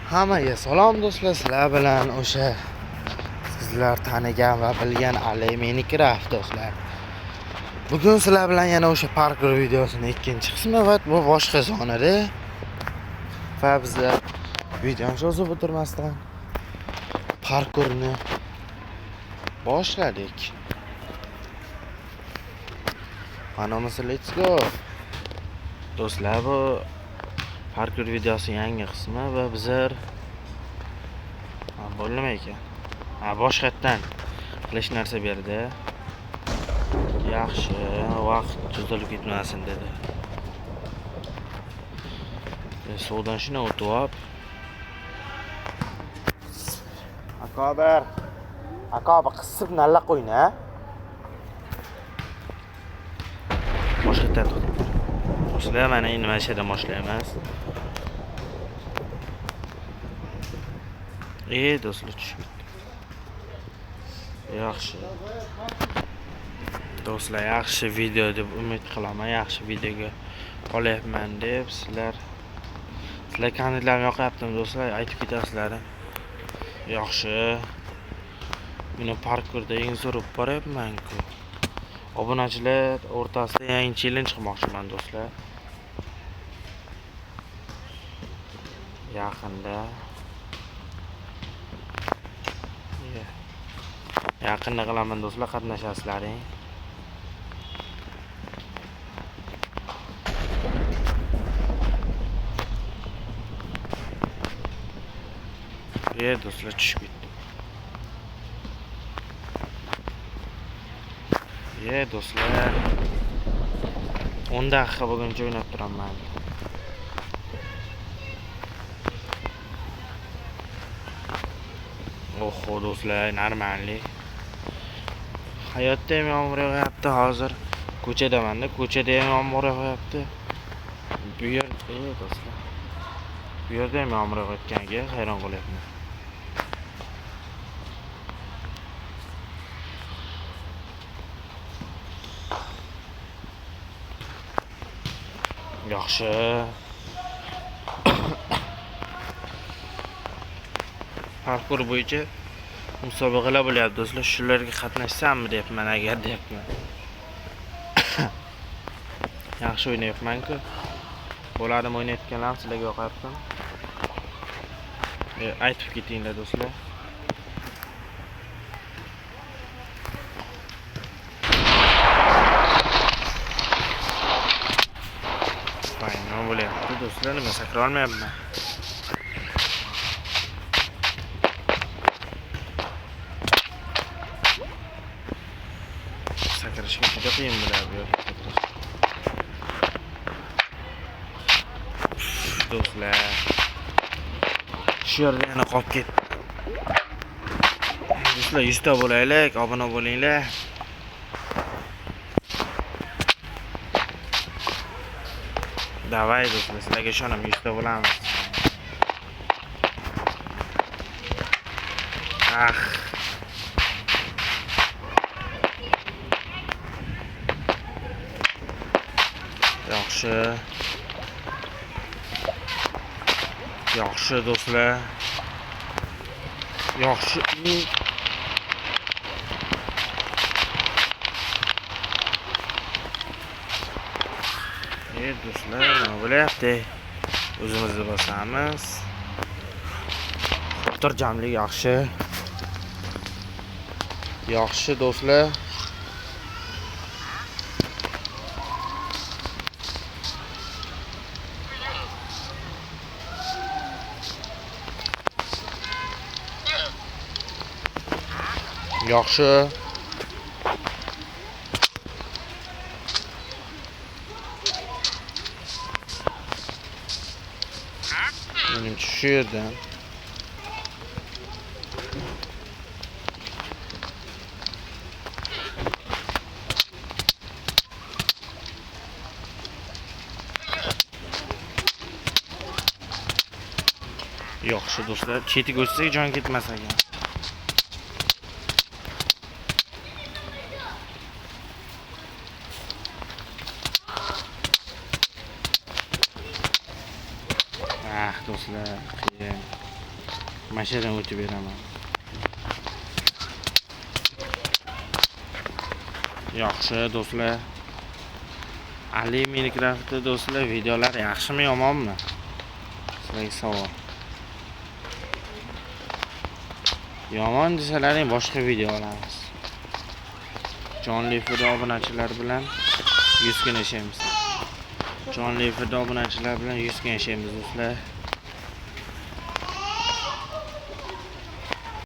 Hammaga salom do'stlar, sizlar bilan o'sha sizlar tanigan va bilgan Ali Minecraft do'stlar. Bugun sizlar bilan yana o'sha parkur videosining ikkinchi qismi va bu boshqa zonada. Va bizlar videoni cho'zib o'tirmasdan parkurni boshladik. Qanamiz, let's go. Do'stlar, bu parkur videosi yangi qismi va bizlar bo'ldimi ekan. Boshqatdan qilish narsa berdi. Yaxshi, vaqt cho'zilib ketmasin dedi. Suvdan shuna o'tib. Akobar qisib nalla qo'yna. Boshqatdan to'xtab. Do'stlar, mana endi mashinadan boshlaymiz. Do'stlar tushib. Yaxshi. Do'stlar, yaxshi video deb umid qilaman. Yaxshi videoga olyapman deb sizlar kanallarga yoqyaptimi do'stlar? Aytib ketasizlar. Yaxshi. Meni parkurda eng zo'r boryapman-ku. Obunachilar o'rtasida yangi challenge qilmoqchiman do'stlar. Yaqinda qilaman do'stlar, qatnashasizlaring. Do'stlar, tushib ketdim. Do'stlar, 10 daqiqa bo'lguncha o'ynab turaman. Oho do'stlar, normalni. Hayotda ham yomg'ir yog'yapti hozir. Ko'chadaman-da, ko'chada ham yomg'ir yog'yapti. Bu yerda do'stlar. Bu yerda ham yomg'ir yog'ayotganiga hayron qolyapman. Yaxshi. Parkur bo'yicha musobaqalar bo'lyapti do'stlar. Shularga qatnashsammi deyapman, agar deyapman. Yaxshi o'ynayapman-ku. Bo'ladimi o'ynayotganlar sizlarga yoqayaptimi? Aytib ketinglar do'stlar. Nima bo'lyapti do'stlar? Nima sakra olmayapman. Sakrashga juda qiyin bo'ladi bu yerda sakrash. Do'stlar, shu yerda yana qolib ketdi. Do'stlar, 100 ta bo'laylik, obuna bo'linglar. Davay do'stlar, sizlarga ishonaman, 100 ta bo'lamiz. Yaxshi. Yaxshi do'stlar. Yaxshi. Do'stlar, nima bo'lyapti? O'zimizni bosamiz. Xotirjamlik yaxshi. Yaxshi do'stlar. Yaxshi. Menimcha shu yerdan. Yaxshi do'stlar, chetiga o'tsak jon ketmas ekan. do'stlar, qiyin. Mana shu yerdan o'tib beraman. Yaxshi do'stlar. Ali Minecraftda do'stlar videolar yaxshimi yomonmi? Sizlarga savol. Yomon desalaring boshqa video olamiz. Jonli efirda obunachilar bilan 100 kun yashaymiz. Jonli efirda obunachilar bilan 100 kun yashaymiz do'stlar.